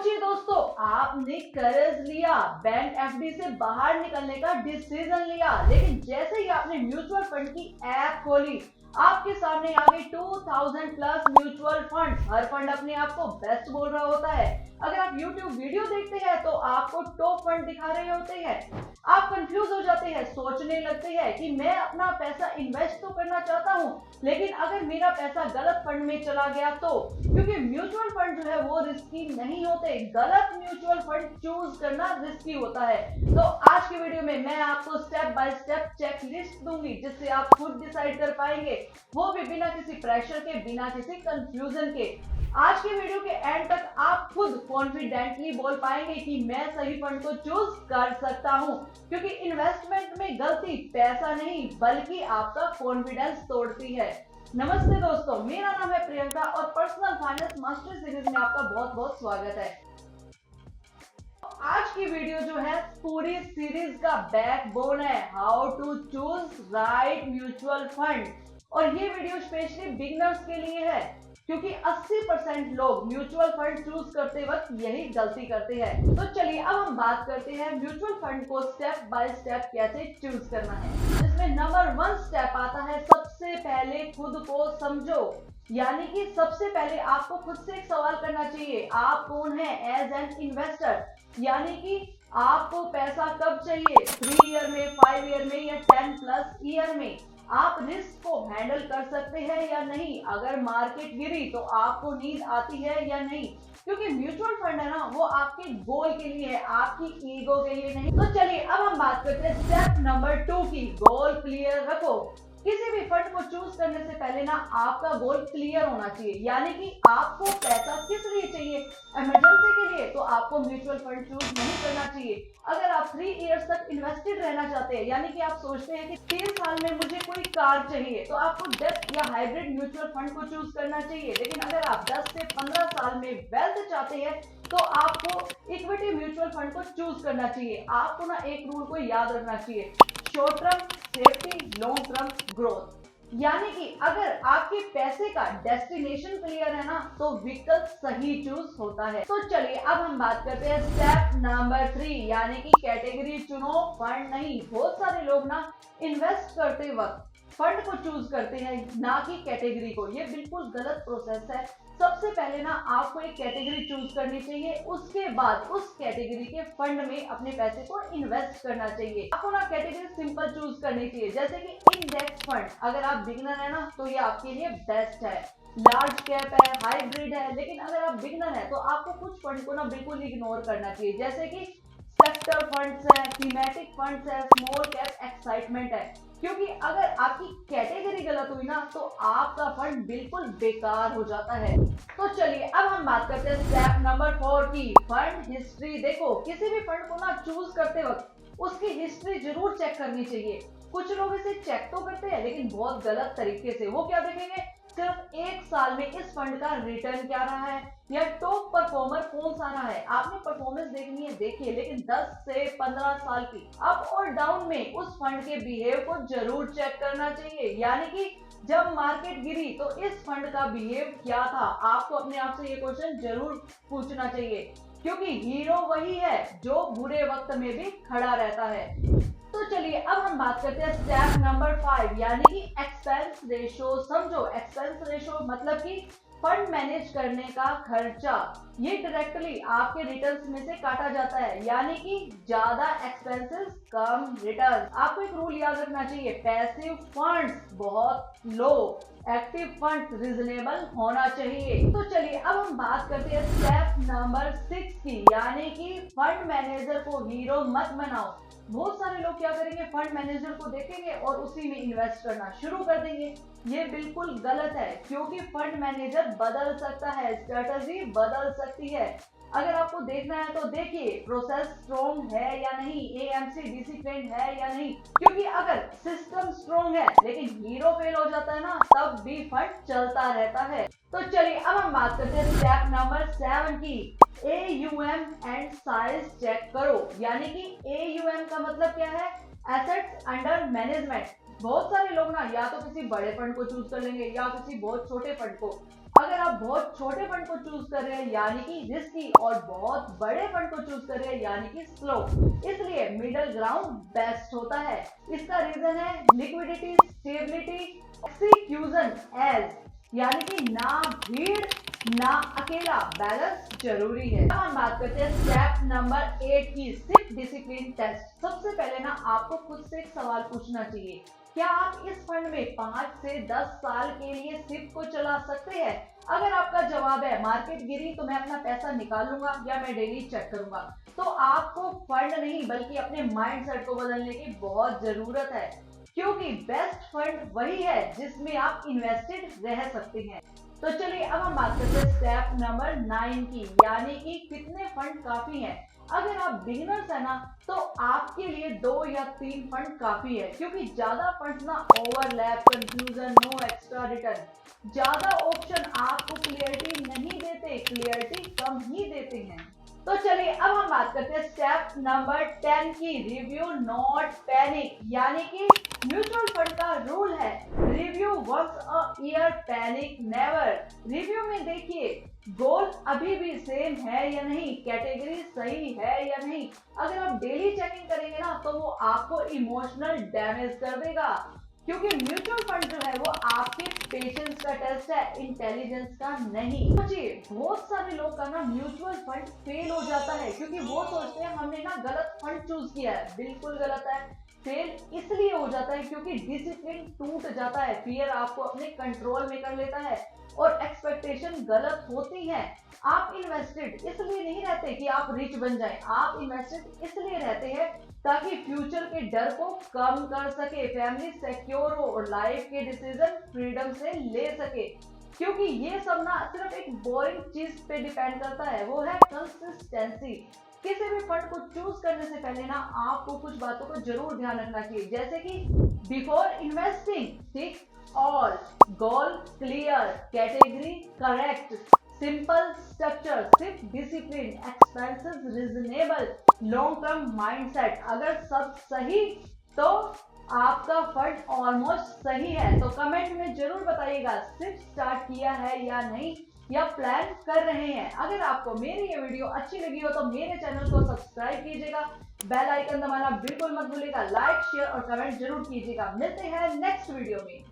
सोचिए दोस्तों, आपने कर्ज लिया, बैंक एफडी से बाहर निकलने का डिसीजन लिया, लेकिन जैसे ही आपने म्यूचुअल फंड की ऐप खोली, आपके सामने आ गई 2000 प्लस म्यूचुअल फंड। हर फंड अपने आप को बेस्ट बोल रहा होता है। अगर आप YouTube वीडियो देखते हैं तो आपको टॉप फंड दिखा रहे होते हैं। आप कंफ्यूज हो जाते हैं, सोचने लगते हैं कि मैं अपना पैसा इन्वेस्ट तो करना चाहता हूं, लेकिन अगर मेरा पैसा गलत फंड में चला गया तो, क्योंकि म्यूचुअल फंड जो है वो रिस्की नहीं होते। गलत म्यूचुअल फंड चूज करना रिस्की होता है। तो आज की वीडियो में मैं आपको step by step check list दूंगी, जिससे आप खुद डिसाइड कर पाएंगे, वो भी बिना किसी प्रेशर के, बिना किसी कंफ्यूजन के। आज के वीडियो के एंड तक आप खुद कॉन्फिडेंटली बोल पाएंगे कि मैं सही फंड को चूज कर सकता हूं, क्योंकि इन्वेस्टमेंट में गलती पैसा नहीं बल्कि आपका कॉन्फिडेंस तोड़ती है। नमस्ते दोस्तों, मेरा नाम है प्रियंका और पर्सनल फाइनेंस मास्टर सीरीज में आपका बहुत बहुत स्वागत है। आज की वीडियो जो है पूरी सीरीज का बैकबोन है, how to choose right mutual fund. और ये वीडियो स्पेशली बिगिनर्स के लिए है, क्योंकि 80% लोग म्यूचुअल फंड चूज करते वक्त यही गलती करते हैं। तो चलिए अब हम बात करते हैं म्यूचुअल फंड को स्टेप बाय स्टेप कैसे चूज करना है। जिसमें नंबर 1 स्टेप आता है, सबसे पहले खुद को समझो। यानी कि सबसे पहले आपको खुद से एक सवाल करना चाहिए, आप कौन है एज एन इन्वेस्टर। यानी कि आपको पैसा कब चाहिए, 3 ईयर में, 5 ईयर में या 10+ ईयर में। आप रिस्क को हैंडल कर सकते हैं या नहीं, अगर मार्केट गिरी तो आपको नींद आती है या नहीं, क्योंकि म्यूचुअल फंड है ना, वो आपके गोल के लिए है, आपकी ईगो के लिए नहीं। तो चलिए अब हम बात करते हैं स्टेप नंबर 2 की। गोल क्लियर रखो। किसी भी फंड को चूज करने से पहले ना आपका गोल क्लियर होना चाहिए। यानी कि आपको पैसा किस लिए चाहिए, इमरजेंसी के लिए, तो आपको म्यूचुअल फंड चूज नहीं करना चाहिए। अगर आप 3 इयर्स तक इन्वेस्टेड रहना चाहते हैं, यानी कि आप सोचते हैं कि 3 साल में मुझे कोई कार चाहिए, तो आपको डेब्ट या हाइब्रिड म्यूचुअल फंड को चूज करना चाहिए। लेकिन अगर आप 10 से 15 साल में वेल्थ चाहते हैं तो आपको इक्विटी म्यूचुअल फंड को चूज करना चाहिए। आपको ना एक रूल को याद रखना चाहिए, short term safety, long term growth. यानी कि अगर आपके पैसे का डेस्टिनेशन क्लियर है ना, तो विकल्प सही चूज होता है। तो चलिए अब हम बात करते हैं स्टेप नंबर 3, यानी कि कैटेगरी चुनो, फंड नहीं। बहुत सारे लोग ना इन्वेस्ट करते वक्त फंड को चूज करते हैं, ना कि कैटेगरी को। ये बिल्कुल गलत प्रोसेस है। सबसे पहले ना आपको एक कैटेगरी चूज करनी चाहिए, उसके बाद उस कैटेगरी के फंड में अपने पैसे को इन्वेस्ट करना चाहिए। आपको ना कैटेगरी सिंपल चूज करनी चाहिए, जैसे कि इंडेक्स फंड। अगर आप बिगिनर है ना, तो ये आपके लिए बेस्ट है। लार्ज कैप है, हाइब्रिड है। लेकिन अगर आप बिगिनर है तो आपको कुछ फंड को ना बिल्कुल इग्नोर करना चाहिए, जैसे कि सेक्टर फंड्स है, थीमेटिक फंड्स है, स्मॉल कैप एक्साइटमेंट है। क्योंकि अगर आपकी कैटेगरी गलत हुई ना, तो आपका फंड बिल्कुल बेकार हो जाता है। तो चलिए अब हम बात करते हैं स्टेप नंबर 4 की, फंड हिस्ट्री। देखो, किसी भी फंड को ना चूज करते वक्त उसकी हिस्ट्री जरूर चेक करनी चाहिए। कुछ लोग इसे चेक तो करते हैं, लेकिन बहुत गलत तरीके से। वो क्या देखेंगे, सिर्फ 1 साल में इस फंड का रिटर्न क्या रहा है, या टॉप परफॉर्मर कौन सा रहा है। आपने परफॉर्मेंस देखनी है, देखिए, लेकिन 10 से 15 साल की अप और डाउन में उस फंड के बिहेव को जरूर चेक करना चाहिए। यानी कि जब मार्केट गिरी तो इस फंड का बिहेव क्या था, आपको अपने आप से ये क्वेश्चन जरूर पूछना चाहिए, क्योंकि हीरो वही है जो बुरे वक्त में भी खड़ा रहता है। तो चलिए अब हम बात करते हैं स्टेप नंबर 5, यानी कि एक्सपेंस रेशो समझो। एक्सपेंस रेशो मतलब कि फंड मैनेज करने का खर्चा, ये डायरेक्टली आपके रिटर्न्स में से काटा जाता है। यानी कि ज्यादा एक्सपेंसेस कम रिटर्न। आपको एक रूल याद रखना चाहिए, पैसिव फंड्स बहुत लो, एक्टिव फंड रीजनेबल होना चाहिए। तो चलिए अब हम बात करते हैं स्टेप नंबर 6 की, यानी कि फंड मैनेजर को हीरो मत बनाओ। बहुत सारे लोग क्या करेंगे, फंड मैनेजर को देखेंगे और उसी में इन्वेस्ट करना शुरू कर देंगे। ये बिल्कुल गलत है, क्योंकि फंड मैनेजर बदल सकता है, स्ट्रेटजी बदल सकती है। अगर आपको देखना है तो देखिए, प्रोसेस स्ट्रॉन्ग है या नहीं, एएमसी डिसिप्लिन है या नहीं। क्योंकि अगर सिस्टम स्ट्रॉन्ग है लेकिन हीरो फेल हो जाता है ना, तब भी फंड चलता रहता है। तो चलिए अब हम बात करते हैं स्टेप नंबर 7 की, AUM एंड साइज चेक करो। यानी कि AUM का मतलब क्या है, एसेट्स अंडर मैनेजमेंट। बहुत सारे लोग ना या तो किसी बड़े फंड को चूज कर लेंगे या किसी बहुत छोटे फंड को। अगर आप बहुत छोटे फंड को चूज कर रहे हैं यानी कि रिस्की, और बहुत बड़े फंड को चूज कर रहे हैं यानी कि स्लो, इसलिए मिडल ग्राउंड बेस्ट होता है। इसका रीजन है लिक्विडिटी, स्टेबिलिटी, एक्सीक्यूशन एज, यानी कि ना भीड़ ना अकेला, बैलेंस जरूरी है। अब हम बात करते हैं स्टेप नंबर 8 की, सिप डिसिप्लिन टेस्ट। सबसे पहले ना आपको खुद से एक सवाल पूछना चाहिए, क्या आप इस फंड में 5 से 10 साल के लिए सिप को चला सकते हैं? अगर आपका जवाब है मार्केट गिरी तो मैं अपना पैसा निकालूंगा या मैं डेली चेक करूंगा, तो आपको फंड नहीं बल्कि अपने माइंडसेट को बदलने की बहुत जरूरत है, क्योंकि बेस्ट फंड वही है जिसमें आप इन्वेस्टेड रह सकते हैं। तो चलिए अब हम बात करते हैं स्टेप नंबर 9 की, यानी कि कितने फंड काफी हैं। अगर आप बिगिनर्स है ना, तो आपके लिए 2 या 3 फंड काफी है, क्योंकि ज्यादा फंड ना overlap, confusion, no extra return, ज्यादा ऑप्शन आपको क्लियरिटी नहीं देते, क्लियरिटी कम ही देते हैं। तो चलिए अब हम बात करते हैं स्टेप नंबर 10 की, रिव्यू नॉट पैनिक, यानी कि म्यूचुअल फंड का रूल है review once a year, panic never. Review में देखिए गोल अभी भी सेम है या नहीं, कैटेगरी सही है या नहीं। अगर आप डेली चेकिंग करेंगे ना तो वो आपको इमोशनल डैमेज कर देगा, क्योंकि म्यूचुअल फंड जो है वो आपके पेशेंस का टेस्ट है, इंटेलिजेंस का नहीं। सोचिए बहुत सारे लोग का ना म्यूचुअल फंड फेल हो जाता है क्योंकि वो सोचते हैं हमने ना गलत फंड चूज किया है, बिल्कुल गलत है। फेल इसलिए हो जाता है क्योंकि डिसिप्लिन टूट जाता है, फियर आपको अपने कंट्रोल में कर लेता है और एक्सपेक्टेशन गलत होती है। आप इन्वेस्टेड इसलिए नहीं रहते कि आप रिच बन जाएं, आप इन्वेस्टेड इसलिए रहते हैं ताकि फ्यूचर के डर को कम कर सके, फैमिली सिक्योर हो और लाइफ के डिसीजन फ्रीडम से ले सके। क्योंकि ये सब ना सिर्फ एक बोरिंग चीज पे डिपेंड करता है, वो है कंसिस्टेंसी। किसी भी फंड को चूज करने से पहले ना आपको कुछ बातों को जरूर ध्यान रखना चाहिए, जैसे कि before investing tick all, goal clear, category correct, simple structure, सिर्फ discipline, expenses reasonable, long term mindset. अगर सब सही तो आपका फंड ऑलमोस्ट सही है। तो कमेंट में जरूर बताइएगा सिर्फ स्टार्ट किया है या नहीं, या प्लान कर रहे हैं। अगर आपको मेरी ये वीडियो अच्छी लगी हो तो मेरे चैनल को सब्सक्राइब कीजिएगा, बेल आइकन दबाना बिल्कुल मत भूलिएगा, लाइक शेयर और कमेंट जरूर कीजिएगा। मिलते हैं नेक्स्ट वीडियो में।